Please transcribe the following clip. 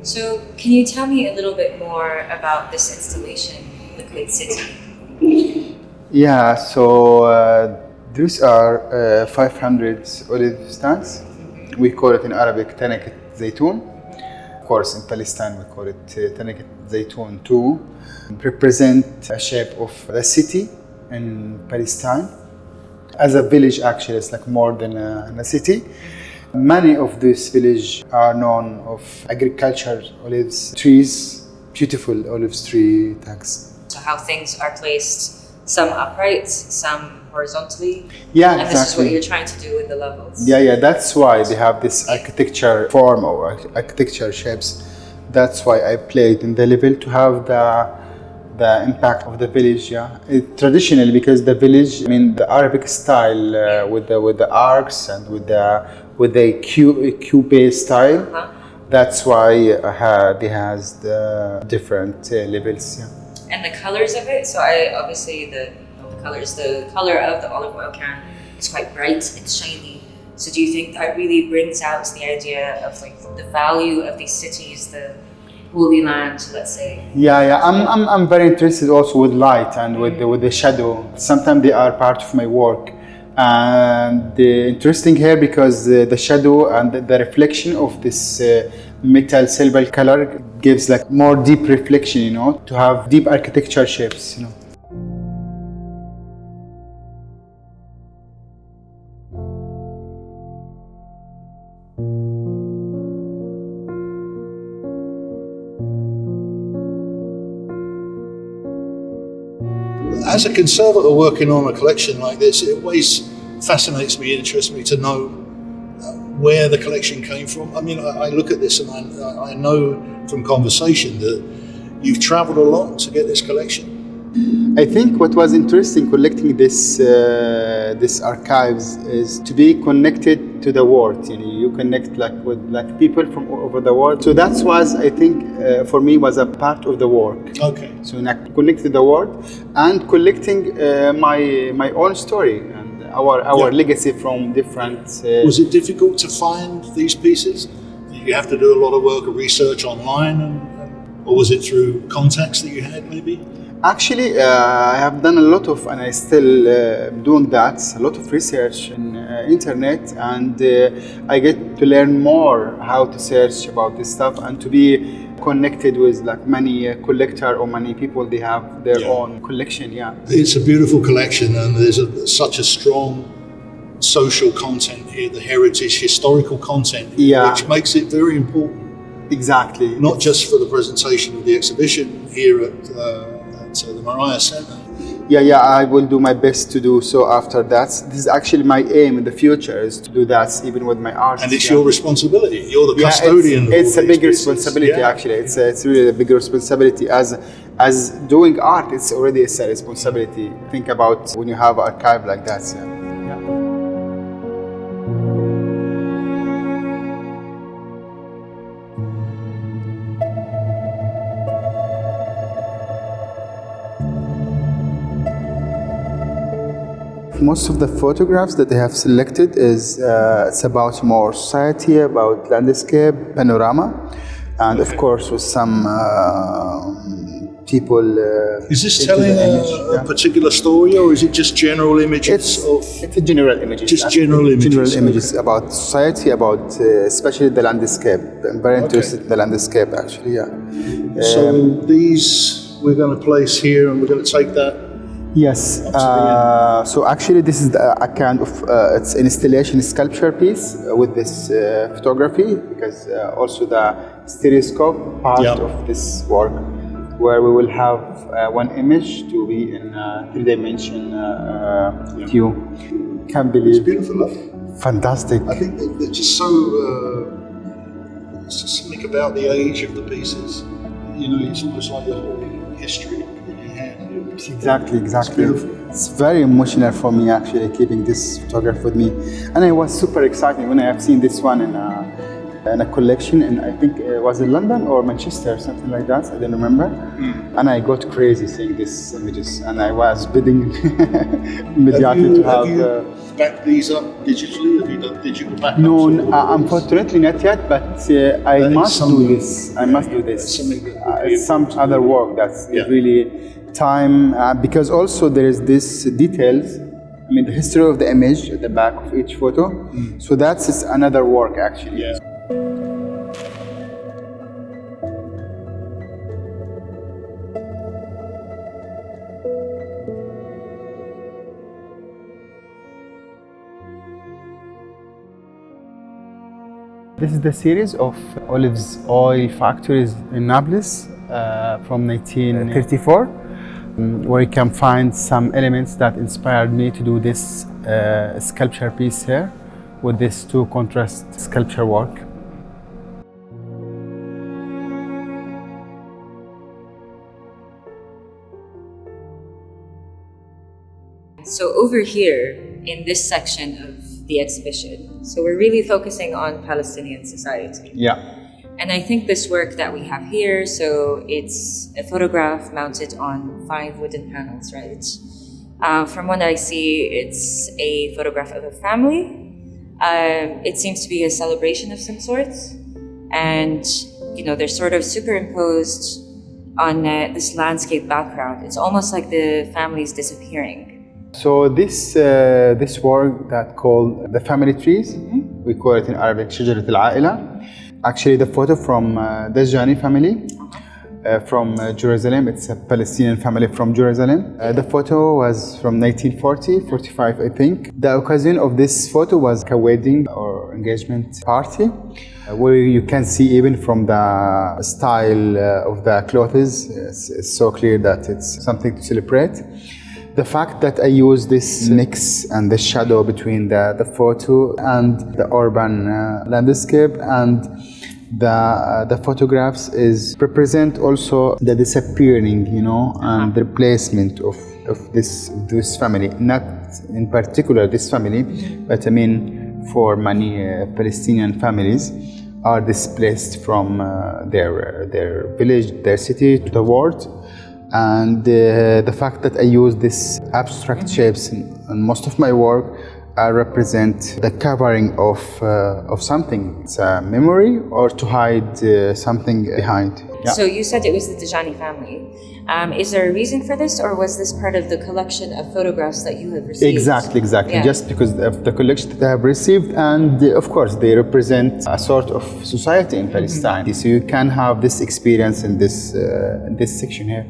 So can you tell me a little bit more about this installation, Liquid City? Yeah, so these are 500 olive stands. We call it in Arabic تنكة زيتون. Of course, in Palestine we call it تنكة زيتون too. Represent a shape of the city in Palestine. As a village, actually, it's like more than a city. Many of these villages are known of agriculture, olives trees, beautiful olive tree tags. So how things are placed, some upright, some horizontally. Yeah, and exactly. This is what you're trying to do with the levels. Yeah, that's why they have this architecture form or architecture shapes. That's why I played in the level to have the impact of the village. Traditionally, because the village, I mean, the Arabic style with the arcs and with the cube style. That's why they has the different levels. Yeah. And the colors of it. So obviously the color of the olive oil can is quite bright. It's shiny. So do you think that really brings out the idea of like the value of these cities, the Holy Land, let's say? Yeah. I'm very interested also with light and with the shadow. Sometimes they are part of my work. And interesting here because the shadow and the reflection of this metal silver color gives like more deep reflection, to have deep architecture shapes, As a conservator working on a collection like this, it always fascinates me, interests me to know where the collection came from. I mean, I look at this and I know from conversation that you've traveled a lot to get this collection. I think what was interesting collecting this archives is to be connected to the world. You connect with people from all over the world. So that was, I think, for me, was a part of the work. Okay. So connected to the world and collecting my own story and our legacy from different. Was it difficult to find these pieces? Did you have to do a lot of work or research online, or was it through contacts that you had, maybe? Actually, I have done a lot of, and I still doing that, a lot of research on internet, and I get to learn more how to search about this stuff and to be connected with like many collector or many people. They have their own collection. It's a beautiful collection, and there's such a strong social content here, the heritage, historical content, which makes it very important. Exactly. Not just for the presentation of the exhibition here at the Mariah Center. I will do my best to do so after that. This is actually my aim in the future, is to do that even with my art. And it's your responsibility. You're the custodian. It's a big responsibility, actually. It's really a big responsibility. As doing art, it's already a responsibility. Think about when you have an archive like that. Most of the photographs that they have selected is it's about more society, about landscape, panorama, and of course with some people. Is this telling a particular story, or is it just general images? It's a general images. Just general images. General images about society, about especially the landscape. I'm very interested in the landscape, actually. So these we're going to place here, and we're going to take that. Yes. So actually, this is a kind of it's an installation sculpture piece with this photography, because also the stereoscope part of this work, where we will have one image to be in three-dimension view. Can't believe. It's beautiful. Fantastic. I think they're just so. It's just something about the age of the pieces. It's almost like your whole history. Exactly. It's very emotional for me, actually, keeping this photograph with me. And I was super excited when I have seen this one in in a collection, and I think it was in London or Manchester, something like that. I don't remember. And I got crazy seeing these images, and I was bidding immediately to have. Have you backed these up digitally? Have you done digital backups? No, unfortunately not yet, but I must do this. I must do this. It's some other work that's really time, because also there is this details. I mean, the history of the image at the back of each photo. So that's another work actually. Yeah. This is the series of olives oil factories in Naples from 1934, where you can find some elements that inspired me to do this sculpture piece here with this two contrast sculpture work. So over here in this section of the exhibition, so we're really focusing on Palestinian Society. Yeah. And I think this work that we have here, so it's a photograph mounted on 5 wooden panels, right? From what I see, it's a photograph of a family. It seems to be a celebration of some sort. And, you know, they're sort of superimposed on this landscape background. It's almost like the family's disappearing. So this work that called the family trees, we call it in Arabic شجرة العائلة. Actually, the photo from the Jani family from Jerusalem. It's a Palestinian family from Jerusalem. The photo was from 1940, 45, I think. The occasion of this photo was a wedding or engagement party, where you can see even from the style of the clothes, it's so clear that it's something to celebrate. The fact that I use this mix and the shadow between the photo and the urban landscape and the photographs is represent also the disappearing, you know, and the replacement of this family. Not in particular this family, but I mean for many Palestinian families are displaced from their village, their city to the world. And the fact that I use this abstract shapes in most of my work represent the covering of something. It's a memory or to hide something behind. Yeah. So you said it was the Dajani family. Is there a reason for this, or was this part of the collection of photographs that you have received? Exactly. Yeah. Just because of the collection that I have received, and of course they represent a sort of society in Palestine. So you can have this experience in this section here.